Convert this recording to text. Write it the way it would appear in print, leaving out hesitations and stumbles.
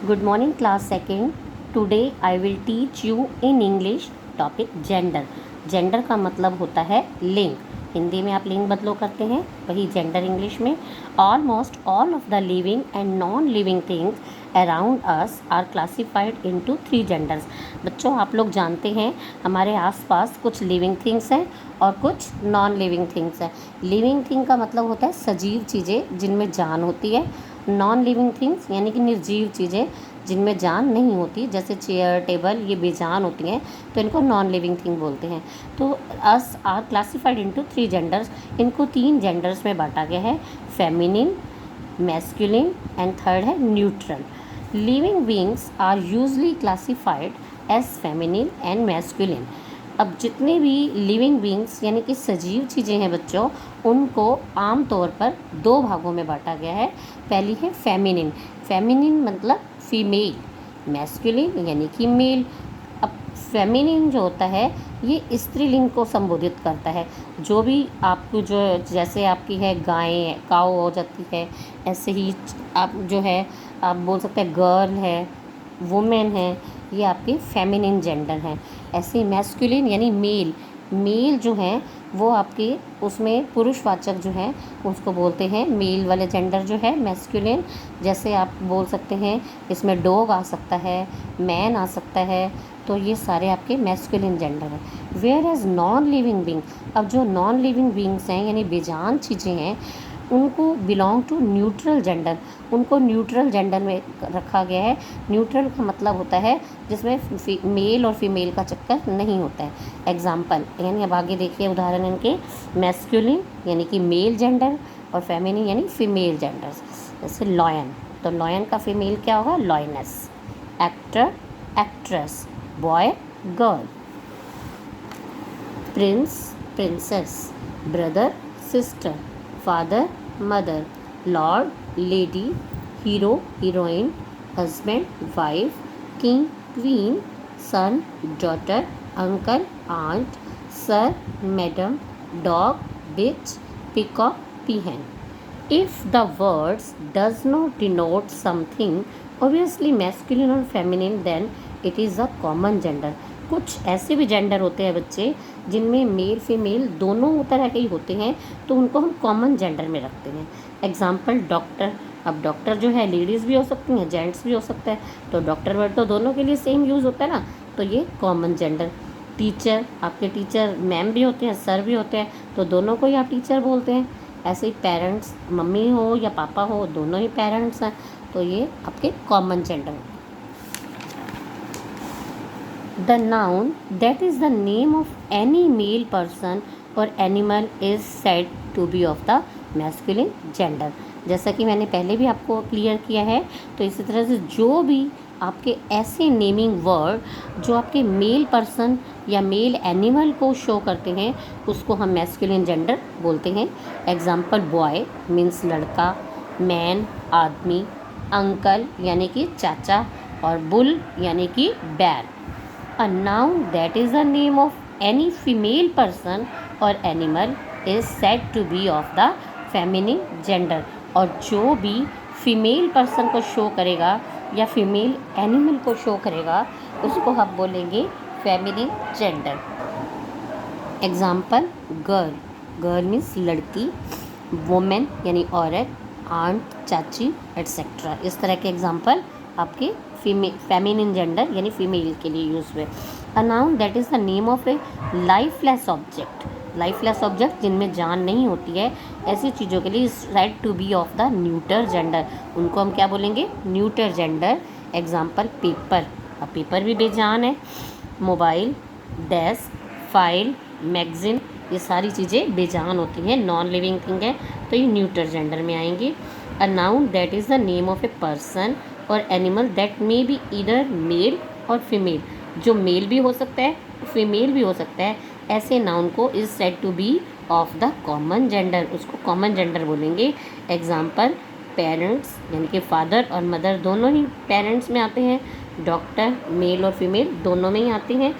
Good morning, class second. Today I will teach you in English topic gender. Gender का मतलब होता है लिंग. हिंदी में आप लिंग बदलो करते हैं, वही जेंडर इंग्लिश में. Almost all of the living and non-living things around us are classified into 3 genders. बच्चों, आप लोग जानते हैं हमारे आसपास कुछ लिविंग थिंग्स हैं और कुछ नॉन लिविंग थिंग्स हैं. लिविंग थिंग का मतलब होता है सजीव चीज़ें जिनमें जान होती है. नॉन लिविंग थिंग्स यानी कि निर्जीव चीज़ें जिनमें जान नहीं होती, जैसे चेयर टेबल, ये बेजान होती हैं, तो इनको नॉन लिविंग थिंग बोलते हैं. तो us are classified into 3 genders. इनको 3 जेंडर्स में बांटा गया है, फेमिनिन, मैस्कुलिन एंड थर्ड है neutral. Living beings are usually classified as feminine and masculine. अब जितने भी लिविंग बींग्स यानी कि सजीव चीज़ें हैं बच्चों, उनको आम तौर पर 2 भागों में बांटा गया है. पहली है फेमिनिन. फेमिनिन मतलब फीमेल. मैस्कुलिन यानी कि मेल. अब फेमिनिन जो होता है ये स्त्रीलिंग को संबोधित करता है. जो भी आपको जो जैसे आपकी है गाय काऊ हो जाती है, ऐसे ही आप जो है आप बोल सकते हैं गर्ल है, वुमेन है, ये आपके फेमिनिन जेंडर हैं. ऐसे मैस्कुलिन यानी मेल. मेल जो हैं वो आपके उसमें पुरुषवाचक जो हैं उसको बोलते हैं मेल वाले जेंडर जो है मैस्कुलिन. जैसे आप बोल सकते हैं इसमें डॉग आ सकता है, मैन आ सकता है, तो ये सारे आपके मैस्कुलिन जेंडर हैं. Whereas non living being, अब जो नॉन लिविंग बींग्स हैं यानी बेजान चीज़ें हैं, उनको बिलोंग टू न्यूट्रल जेंडर. उनको न्यूट्रल जेंडर में रखा गया है. न्यूट्रल का मतलब होता है जिसमें मेल और फीमेल का चक्कर नहीं होता है. एग्जाम्पल यानी अब आगे देखिए उदाहरण इनके. मैस्कुलिन यानी कि मेल जेंडर और फेमिनिन यानी फीमेल जेंडर्स. जैसे लॉयन, तो लॉयन का फीमेल क्या होगा? Lioness. Actor, actress, boy, girl. Prince, princess, brother, sister, father, mother, lord, lady, hero, heroine, husband, wife, king, queen, son, daughter, uncle, aunt, sir, madam, dog, bitch, peacock, peahen. If the words does not denote something obviously masculine or feminine, then it is a common gender. कुछ ऐसे भी gender होते हैं बच्चे जिनमें male female दोनों तरह के ही होते हैं, तो उनको हम कॉमन जेंडर में रखते हैं. Example doctor. अब डॉक्टर जो है लेडीज़ भी हो सकती हैं, जेंट्स भी हो सकता है, तो डॉक्टर वर्ड तो दोनों के लिए सेम यूज़ होता है ना, तो ये कॉमन जेंडर. टीचर, आपके टीचर मैम भी होते हैं, सर भी होते हैं, तो दोनों को ही आप टीचर बोलते हैं. ऐसे ही पेरेंट्स, मम्मी हो या पापा हो, दोनों ही पेरेंट्स हैं, तो ये आपके common gender. The noun that is the name of any male person और animal is said to be of the masculine gender. जैसा कि मैंने पहले भी आपको क्लियर किया है, तो इसी तरह से जो भी आपके ऐसे नेमिंग वर्ड जो आपके मेल पर्सन या मेल एनिमल को शो करते हैं, उसको हम मैस्कुलिन जेंडर बोलते हैं. एग्जाम्पल बॉय मीन्स लड़का, मैन आदमी, अंकल यानी कि चाचा, और बुल यानी कि बैल. A noun that is the name of any female person or animal is said to be of the feminine gender. और जो भी फीमेल पर्सन को शो करेगा या फीमेल एनिमल को शो करेगा, उसको हम बोलेंगे feminine gender. Example girl. Girl means लड़की, वुमेन यानी औरत, आंट चाची एट्सेट्रा. इस तरह के एग्जाम्पल आपके फेमिनिन जेंडर यानी फीमेल के लिए यूज हुए. A noun that is the name of a lifeless object. Lifeless object जिनमें जान नहीं होती है, ऐसी चीज़ों के लिए said to be of the neuter gender. उनको हम क्या बोलेंगे? Neuter gender. Example paper. अब पेपर भी बेजान है. मोबाइल, डेस्क, फाइल, मैगजीन, ये सारी चीज़ें बेजान होती हैं, नॉन लिविंग थिंग है, तो ये न्यूटर जेंडर में आएंगी. A noun that is the name of a person और animal that may be either male और फीमेल. जो मेल भी हो सकता है, फीमेल भी हो सकता है, ऐसे नाउन को is said to be of the common gender. उसको कॉमन जेंडर बोलेंगे. एग्जाम्पल पेरेंट्स यानी कि फादर और मदर दोनों ही पेरेंट्स में आते हैं. डॉक्टर मेल और फीमेल दोनों में ही आते हैं.